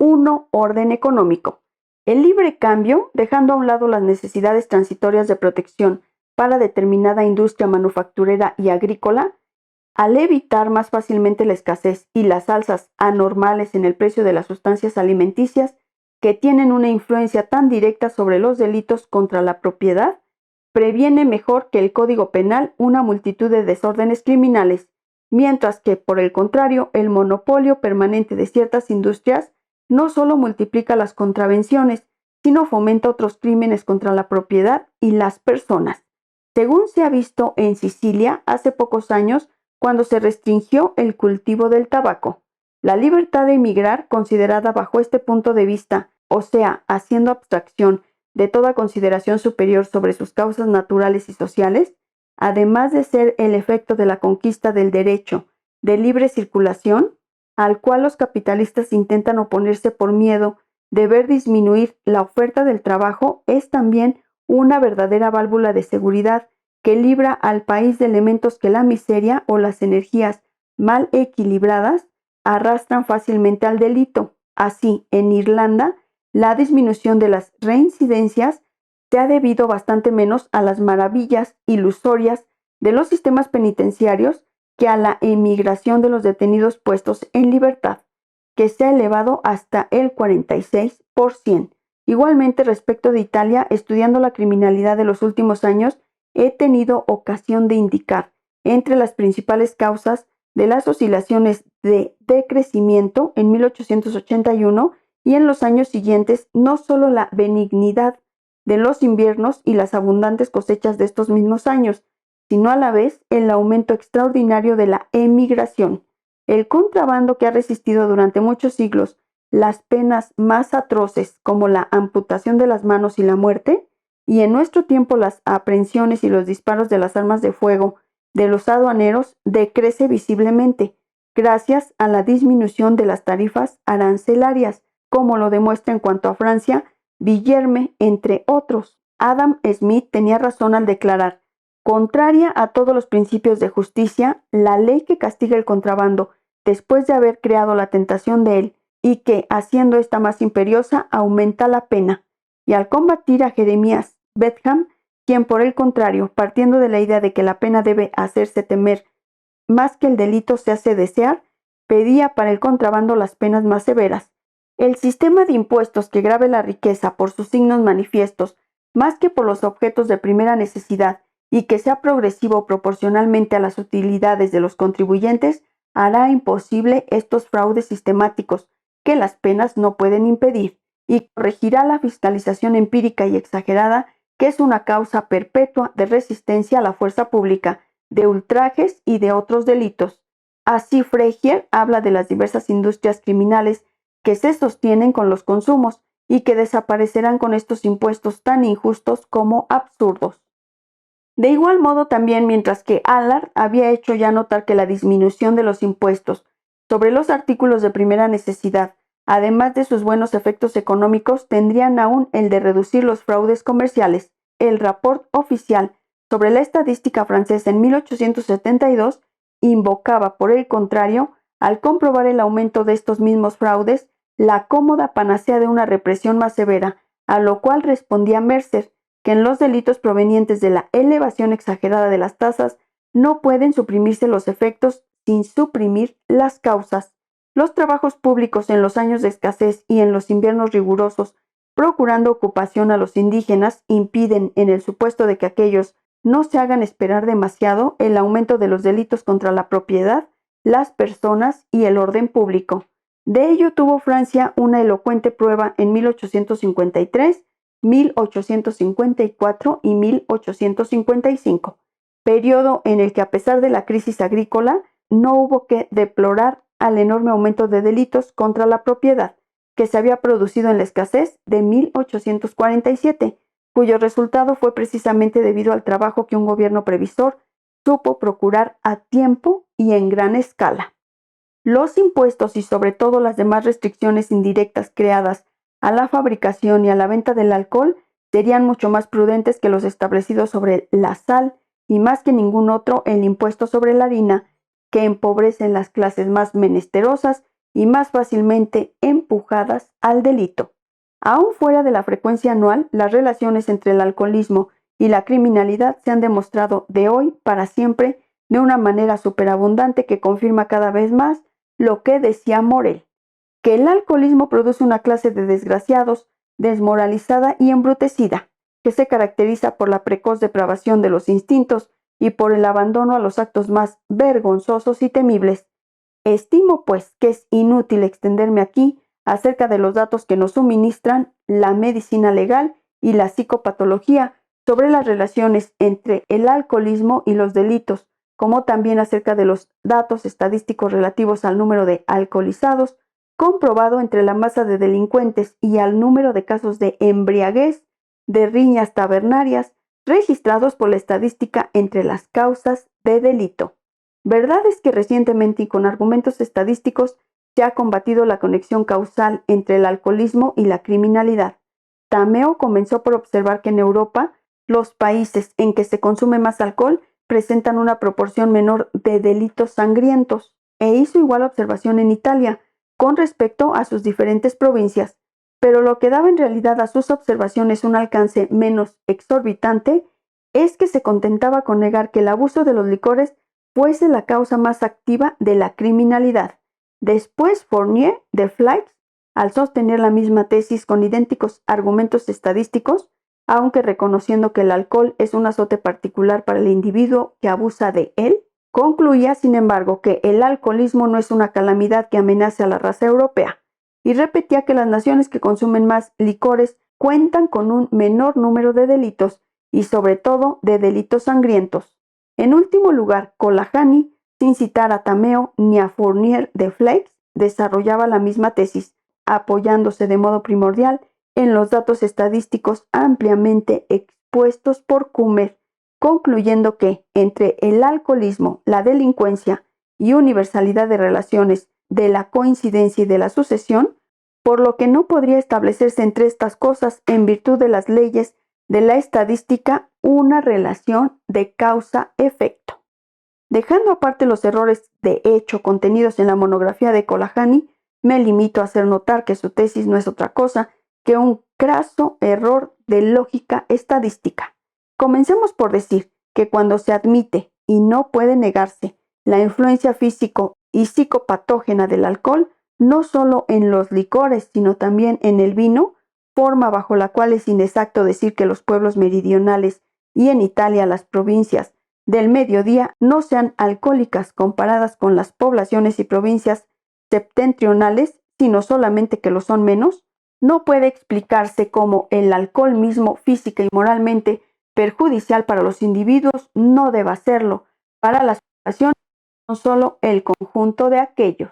1. Orden económico. El libre cambio, dejando a un lado las necesidades transitorias de protección para determinada industria manufacturera y agrícola, al evitar más fácilmente la escasez y las alzas anormales en el precio de las sustancias alimenticias que tienen una influencia tan directa sobre los delitos contra la propiedad, previene mejor que el Código Penal una multitud de desórdenes criminales, mientras que, por el contrario, el monopolio permanente de ciertas industrias no solo multiplica las contravenciones, sino fomenta otros crímenes contra la propiedad y las personas, según se ha visto en Sicilia hace pocos años cuando se restringió el cultivo del tabaco. La libertad de emigrar, considerada bajo este punto de vista, o sea, haciendo abstracción de toda consideración superior sobre sus causas naturales y sociales, además de ser el efecto de la conquista del derecho de libre circulación, al cual los capitalistas intentan oponerse por miedo de ver disminuir la oferta del trabajo, es también una verdadera válvula de seguridad que libra al país de elementos que la miseria o las energías mal equilibradas arrastran fácilmente al delito. Así, en Irlanda, la disminución de las reincidencias se ha debido bastante menos a las maravillas ilusorias de los sistemas penitenciarios que a la emigración de los detenidos puestos en libertad, que se ha elevado hasta el 46%. Igualmente, respecto de Italia, estudiando la criminalidad de los últimos años, he tenido ocasión de indicar entre las principales causas de las oscilaciones de decrecimiento en 1881 y en los años siguientes no solo la benignidad de los inviernos y las abundantes cosechas de estos mismos años, sino a la vez el aumento extraordinario de la emigración. El contrabando, que ha resistido durante muchos siglos las penas más atroces como la amputación de las manos y la muerte, y en nuestro tiempo las aprehensiones y los disparos de las armas de fuego de los aduaneros, decrece visiblemente gracias a la disminución de las tarifas arancelarias, como lo demuestra en cuanto a Francia Villerme, entre otros. Adam Smith tenía razón al declarar: contraria a todos los principios de justicia, la ley que castiga el contrabando, después de haber creado la tentación de él, y que, haciendo esta más imperiosa, aumenta la pena. Y al combatir a Jeremías Bentham, quien por el contrario, partiendo de la idea de que la pena debe hacerse temer más que el delito se hace desear, pedía para el contrabando las penas más severas. El sistema de impuestos que grave la riqueza por sus signos manifiestos, más que por los objetos de primera necesidad, y que sea progresivo proporcionalmente a las utilidades de los contribuyentes, hará imposible estos fraudes sistemáticos que las penas no pueden impedir, y corregirá la fiscalización empírica y exagerada, que es una causa perpetua de resistencia a la fuerza pública, de ultrajes y de otros delitos. Así, Fregier habla de las diversas industrias criminales que se sostienen con los consumos y que desaparecerán con estos impuestos tan injustos como absurdos. De igual modo también, mientras que Allard había hecho ya notar que la disminución de los impuestos sobre los artículos de primera necesidad, además de sus buenos efectos económicos, tendrían aún el de reducir los fraudes comerciales. El rapport oficial sobre la estadística francesa en 1872 invocaba, por el contrario, al comprobar el aumento de estos mismos fraudes, la cómoda panacea de una represión más severa, a lo cual respondía Mercer, que en los delitos provenientes de la elevación exagerada de las tasas no pueden suprimirse los efectos sin suprimir las causas. Los trabajos públicos en los años de escasez y en los inviernos rigurosos, procurando ocupación a los indígenas, impiden, en el supuesto de que aquellos no se hagan esperar demasiado, el aumento de los delitos contra la propiedad, las personas y el orden público. De ello tuvo Francia una elocuente prueba en 1853, 1854 y 1855, periodo en el que, a pesar de la crisis agrícola, no hubo que deplorar al enorme aumento de delitos contra la propiedad que se había producido en la escasez de 1847, cuyo resultado fue precisamente debido al trabajo que un gobierno previsor supo procurar a tiempo y en gran escala. Los impuestos y sobre todo las demás restricciones indirectas creadas a la fabricación y a la venta del alcohol serían mucho más prudentes que los establecidos sobre la sal y más que ningún otro el impuesto sobre la harina, que empobrecen las clases más menesterosas y más fácilmente empujadas al delito. Aún fuera de la frecuencia anual, las relaciones entre el alcoholismo y la criminalidad se han demostrado de hoy para siempre de una manera superabundante que confirma cada vez más lo que decía Morel, que el alcoholismo produce una clase de desgraciados desmoralizada y embrutecida, que se caracteriza por la precoz depravación de los instintos y por el abandono a los actos más vergonzosos y temibles. Estimo, pues, que es inútil extenderme aquí acerca de los datos que nos suministran la medicina legal y la psicopatología sobre las relaciones entre el alcoholismo y los delitos, como también acerca de los datos estadísticos relativos al número de alcoholizados, comprobado entre la masa de delincuentes y al número de casos de embriaguez, de riñas tabernarias, registrados por la estadística entre las causas de delito. Verdad es que recientemente y con argumentos estadísticos se ha combatido la conexión causal entre el alcoholismo y la criminalidad. Tameo comenzó por observar que en Europa los países en que se consume más alcohol presentan una proporción menor de delitos sangrientos, e hizo igual observación en Italia con respecto a sus diferentes provincias, pero lo que daba en realidad a sus observaciones un alcance menos exorbitante es que se contentaba con negar que el abuso de los licores fuese la causa más activa de la criminalidad. Después Fournier de Fleix, al sostener la misma tesis con idénticos argumentos estadísticos, aunque reconociendo que el alcohol es un azote particular para el individuo que abusa de él, concluía, sin embargo, que el alcoholismo no es una calamidad que amenace a la raza europea, y repetía que las naciones que consumen más licores cuentan con un menor número de delitos y sobre todo de delitos sangrientos. En último lugar, Colahani, sin citar a Tameo ni a Fournier de Fleix, desarrollaba la misma tesis, apoyándose de modo primordial en los datos estadísticos ampliamente expuestos por Kummer, concluyendo que entre el alcoholismo, la delincuencia y universalidad de relaciones de la coincidencia y de la sucesión, por lo que no podría establecerse entre estas cosas en virtud de las leyes de la estadística una relación de causa-efecto. Dejando aparte los errores de hecho contenidos en la monografía de Colahani, me limito a hacer notar que su tesis no es otra cosa que un craso error de lógica estadística. Comencemos por decir que cuando se admite, y no puede negarse, la influencia físico y psicopatógena del alcohol, no solo en los licores, sino también en el vino, forma bajo la cual es inexacto decir que los pueblos meridionales y en Italia las provincias del mediodía no sean alcohólicas comparadas con las poblaciones y provincias septentrionales, sino solamente que lo son menos, no puede explicarse cómo el alcohol mismo física y moralmente perjudicial para los individuos no deba serlo para las poblaciones, no solo el conjunto de aquellos.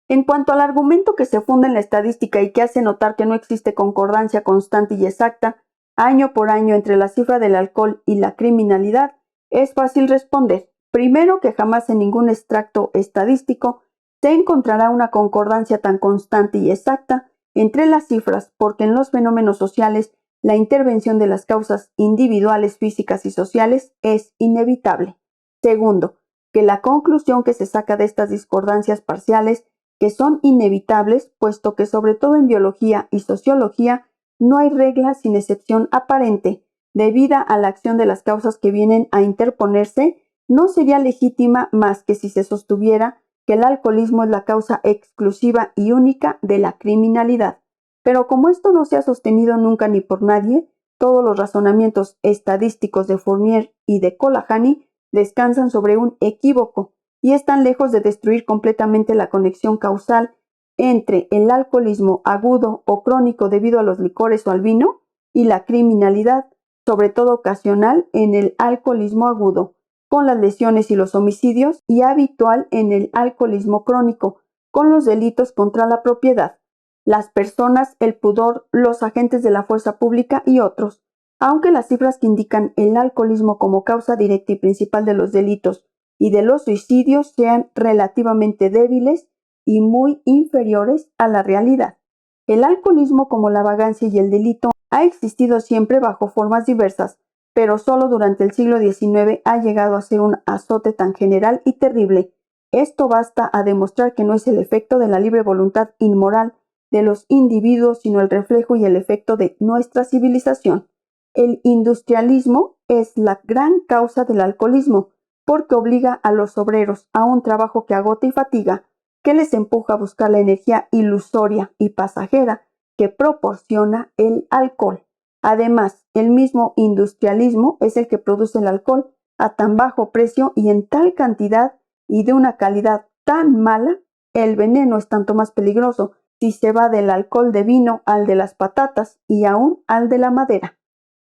En cuanto al argumento que se funda en la estadística y que hace notar que no existe concordancia constante y exacta, año por año entre la cifra del alcohol y la criminalidad, es fácil responder, primero, que jamás en ningún extracto estadístico se encontrará una concordancia tan constante y exacta entre las cifras, porque en los fenómenos sociales la intervención de las causas individuales, físicas y sociales es inevitable. Segundo, que la conclusión que se saca de estas discordancias parciales, que son inevitables, puesto que sobre todo en biología y sociología no hay regla sin excepción aparente, debida a la acción de las causas que vienen a interponerse, no sería legítima más que si se sostuviera que el alcoholismo es la causa exclusiva y única de la criminalidad. Pero como esto no se ha sostenido nunca ni por nadie, todos los razonamientos estadísticos de Fournier y de Colahani descansan sobre un equívoco y están lejos de destruir completamente la conexión causal entre el alcoholismo agudo o crónico debido a los licores o al vino y la criminalidad, sobre todo ocasional en el alcoholismo agudo, con las lesiones y los homicidios, y habitual en el alcoholismo crónico, con los delitos contra la propiedad, las personas, el pudor, los agentes de la fuerza pública y otros. Aunque las cifras que indican el alcoholismo como causa directa y principal de los delitos y de los suicidios sean relativamente débiles y muy inferiores a la realidad. El alcoholismo, como la vagancia y el delito, ha existido siempre bajo formas diversas, pero solo durante el siglo XIX ha llegado a ser un azote tan general y terrible Esto basta a demostrar que no es el efecto de la libre voluntad inmoral de los individuos, sino el reflejo y el efecto de nuestra civilización. El industrialismo es la gran causa del alcoholismo, porque obliga a los obreros a un trabajo que agota y fatiga, que les empuja a buscar la energía ilusoria y pasajera que proporciona el alcohol. Además, el mismo industrialismo es el que produce el alcohol a tan bajo precio y en tal cantidad y de una calidad tan mala. El veneno es tanto más peligroso si se va del alcohol de vino al de las patatas y aún al de la madera,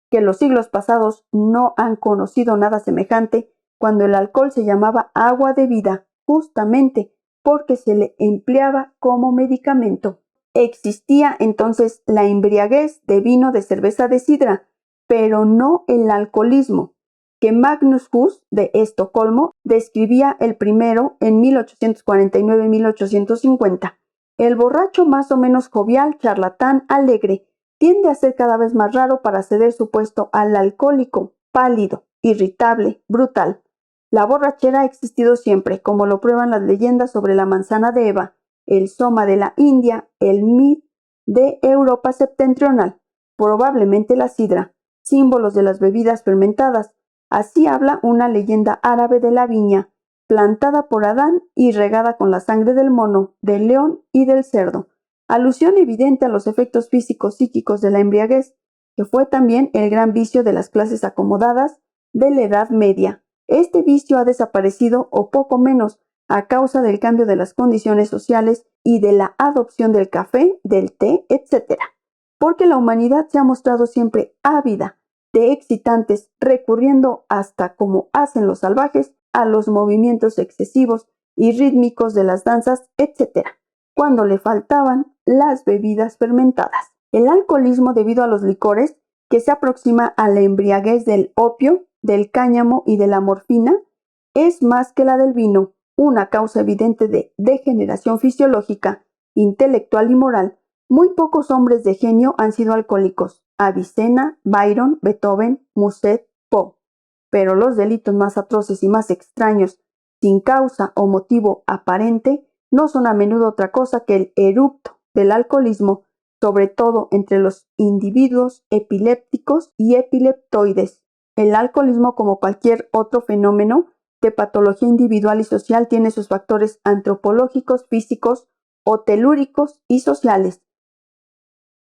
que los siglos pasados no han conocido nada semejante cuando el alcohol se llamaba agua de vida, justamente porque se le empleaba como medicamento. Existía entonces la embriaguez de vino, de cerveza, de sidra, pero no el alcoholismo, que Magnus Huss de Estocolmo describía el primero en 1849-1850. El borracho más o menos jovial, charlatán, alegre, tiende a ser cada vez más raro para ceder su puesto al alcohólico, pálido, irritable, brutal. La borrachera ha existido siempre, como lo prueban las leyendas sobre la manzana de Eva, el soma de la India, el mead de Europa septentrional, probablemente la sidra, símbolos de las bebidas fermentadas. Así habla una leyenda árabe de la viña, plantada por Adán y regada con la sangre del mono, del león y del cerdo. Alusión evidente a los efectos físicos psíquicos de la embriaguez, que fue también el gran vicio de las clases acomodadas de la Edad Media. Este vicio ha desaparecido o poco menos a causa del cambio de las condiciones sociales y de la adopción del café, del té, etc. Porque la humanidad se ha mostrado siempre ávida de excitantes, recurriendo hasta, como hacen los salvajes, a los movimientos excesivos y rítmicos de las danzas, etc., cuando le faltaban las bebidas fermentadas. El alcoholismo, debido a los licores, que se aproxima a la embriaguez del opio, del cáñamo y de la morfina, es más que la del vino, una causa evidente de degeneración fisiológica, intelectual y moral. Muy pocos hombres de genio han sido alcohólicos: Avicena, Byron, Beethoven, Musset, Poe. Pero los delitos más atroces y más extraños, sin causa o motivo aparente, no son a menudo otra cosa que el erupto del alcoholismo, sobre todo entre los individuos epilépticos y epileptoides. El alcoholismo, como cualquier otro fenómeno de patología individual y social, tiene sus factores antropológicos, físicos o telúricos y sociales.